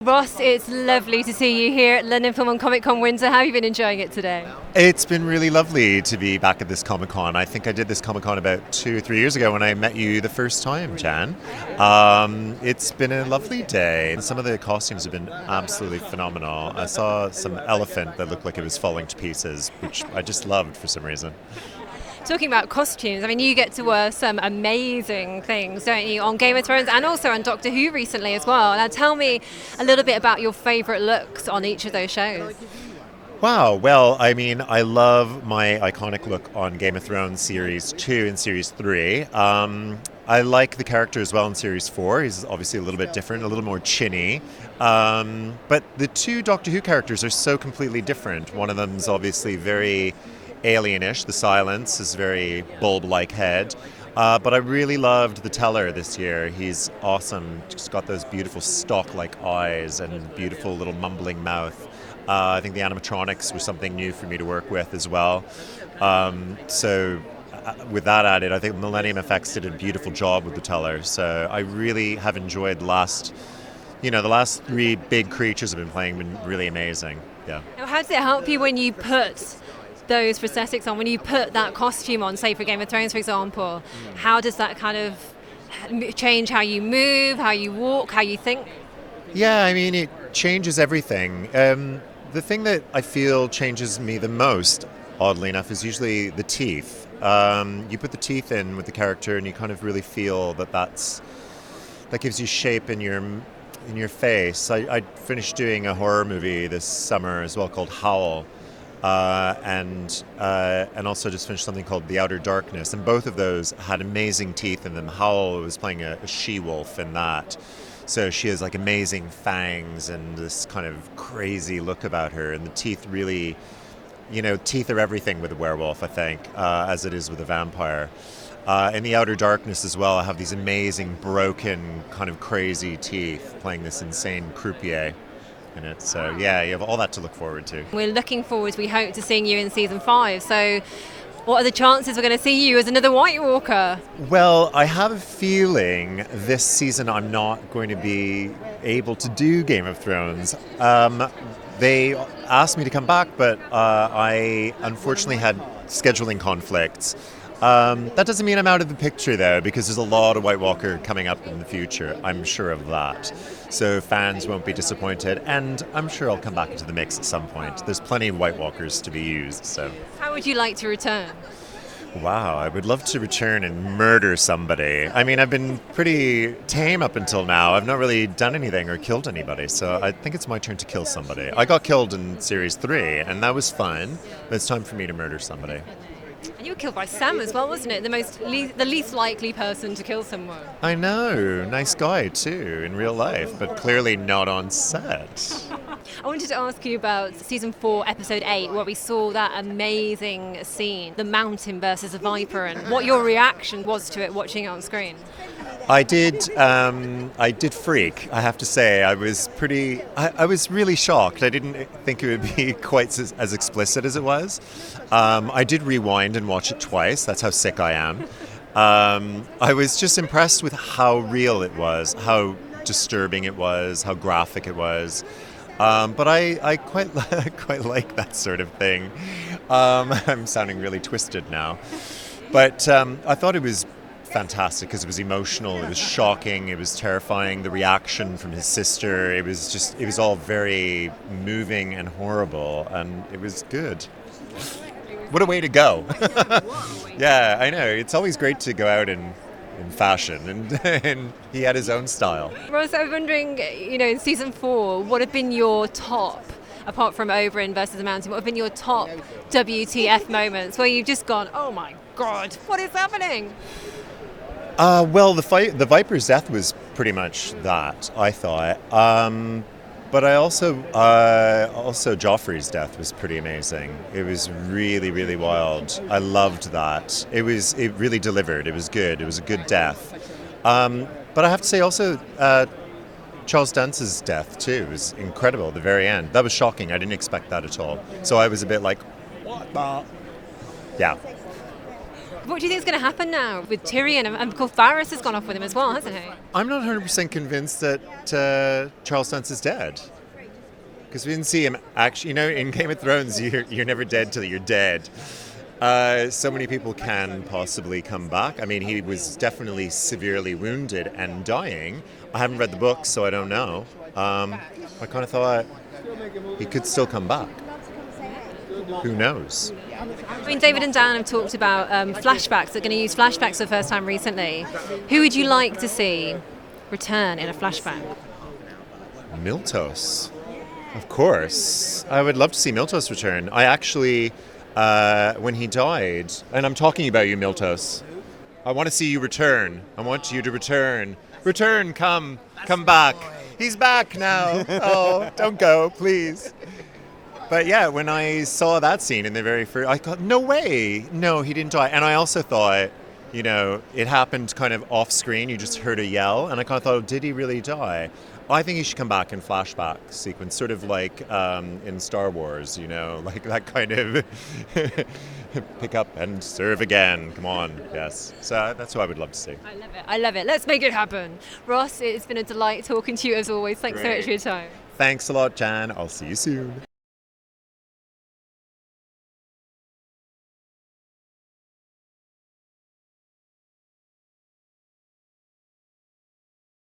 Ross, it's lovely to see you here at London Film and Comic Con Windsor. How have you been enjoying it today? It's been really lovely to be back at this Comic Con. I think I did this Comic Con about 2 or 3 years ago when I met you the first time, Jan. It's been a lovely day. Some of the costumes have been absolutely phenomenal. I saw some elephant that looked like it was falling to pieces, which I just loved for some reason. Talking about costumes, I mean, you get to wear some amazing things, don't you, on Game of Thrones and also on Doctor Who recently as well. Now tell me a little bit about your favourite looks on each of those shows. Wow, well, I mean, I love my iconic look on Game of Thrones Series 2 and Series 3. I like the character as well in Series 4. He's obviously a little bit different, a little more chinny. But the two Doctor Who characters are so completely different. One of them's obviously very alienish. The Silence is very bulb-like head. But I really loved the Teller this year. He's awesome. Just got those beautiful stalk-like eyes and beautiful little mumbling mouth. I think the animatronics were something new for me to work with as well. So with that added, I think Millennium Effects did a beautiful job with the Teller. So I really have enjoyed the last 3 big creatures I've been playing been really amazing. Yeah. Now, how does it help you when you put those prosthetics on, when you put that costume on, say for Game of Thrones, for example? How does that kind of change how you move, how you walk, how you think? Yeah, I mean, it changes everything. The thing that I feel changes me the most, oddly enough, is usually the teeth. You put the teeth in with the character and you kind of really feel that gives you shape in your face. I finished doing a horror movie this summer as well called Howl. And also just finished something called The Outer Darkness, and both of those had amazing teeth in them. Howl was playing a she-wolf in that, so she has like amazing fangs and this kind of crazy look about her, and the teeth really, teeth are everything with a werewolf, I think, as it is with a vampire. In The Outer Darkness as well, I have these amazing broken kind of crazy teeth playing this insane croupier in it. So yeah, you have all that to look forward to. We're looking forward, we hope, to seeing you in season 5. So what are the chances we're going to see you as another White Walker? Well, I have a feeling this season I'm not going to be able to do Game of Thrones. They asked me to come back, but I unfortunately had scheduling conflicts. That doesn't mean I'm out of the picture, though, because there's a lot of White Walker coming up in the future. I'm sure of that. So fans won't be disappointed, and I'm sure I'll come back into the mix at some point. There's plenty of White Walkers to be used. So, how would you like to return? Wow, I would love to return and murder somebody. I mean, I've been pretty tame up until now. I've not really done anything or killed anybody, so I think it's my turn to kill somebody. I got killed in Series 3, and that was fun, but it's time for me to murder somebody. And you were killed by Sam as well, wasn't it? The least likely person to kill someone. I know. Nice guy, too, in real life, but clearly not on set. I wanted to ask you about season 4, episode 8, where we saw that amazing scene, the mountain versus a viper, and what your reaction was to it watching it on screen. I did freak, I have to say. I was really shocked. I didn't think it would be quite as explicit as it was. I did rewind and watch it twice. That's how sick I am. I was just impressed with how real it was, how disturbing it was, how graphic it was. But I quite like that sort of thing. I'm sounding really twisted now. But I thought it was fantastic because it was emotional, it was shocking, it was terrifying. The reaction from his sister, it was all very moving and horrible, and it was good. What a way to go. Yeah, I know. It's always great to go out in fashion, and he had his own style. Ross, I was wondering, in season 4, what have been your top, apart from Oberyn versus the Mountain, what have been your top WTF moments where you've just gone, oh my God, what is happening? Well, the Viper's death was pretty much that, I thought. But I also Joffrey's death was pretty amazing. It was really, really wild. I loved that. It really delivered. It was good. It was a good death. But I have to say also, Charles Dance's death too was incredible at the very end. That was shocking. I didn't expect that at all. So I was a bit like, what the? Yeah. What do you think is going to happen now with Tyrion? And of course, Varys has gone off with him as well, hasn't he? I'm not 100% convinced that Charles Dance is dead. Because we didn't see him actually, in Game of Thrones, you're never dead till you're dead. So many people can possibly come back. I mean, he was definitely severely wounded and dying. I haven't read the book, so I don't know. I kind of thought he could still come back. Who knows? I mean, David and Dan have talked about flashbacks. They're going to use flashbacks for the first time recently. Who would you like to see return in a flashback? Miltos. Of course. I would love to see Miltos return. I actually, when he died, and I'm talking about you, Miltos, I want to see you return. I want you to return. Return, come back. He's back now. Oh, don't go, please. But yeah, when I saw that scene in the very first, I thought, no way. No, he didn't die. And I also thought, it happened kind of off screen. You just heard a yell. And I kind of thought, oh, did he really die? I think he should come back in flashback sequence, sort of like in Star Wars, like that kind of pick up and serve again. Come on, yes. So that's what I would love to see. I love it. Let's make it happen. Ross, it's been a delight talking to you as always. Thanks so much for your time. Thanks a lot, Jan. I'll see you soon.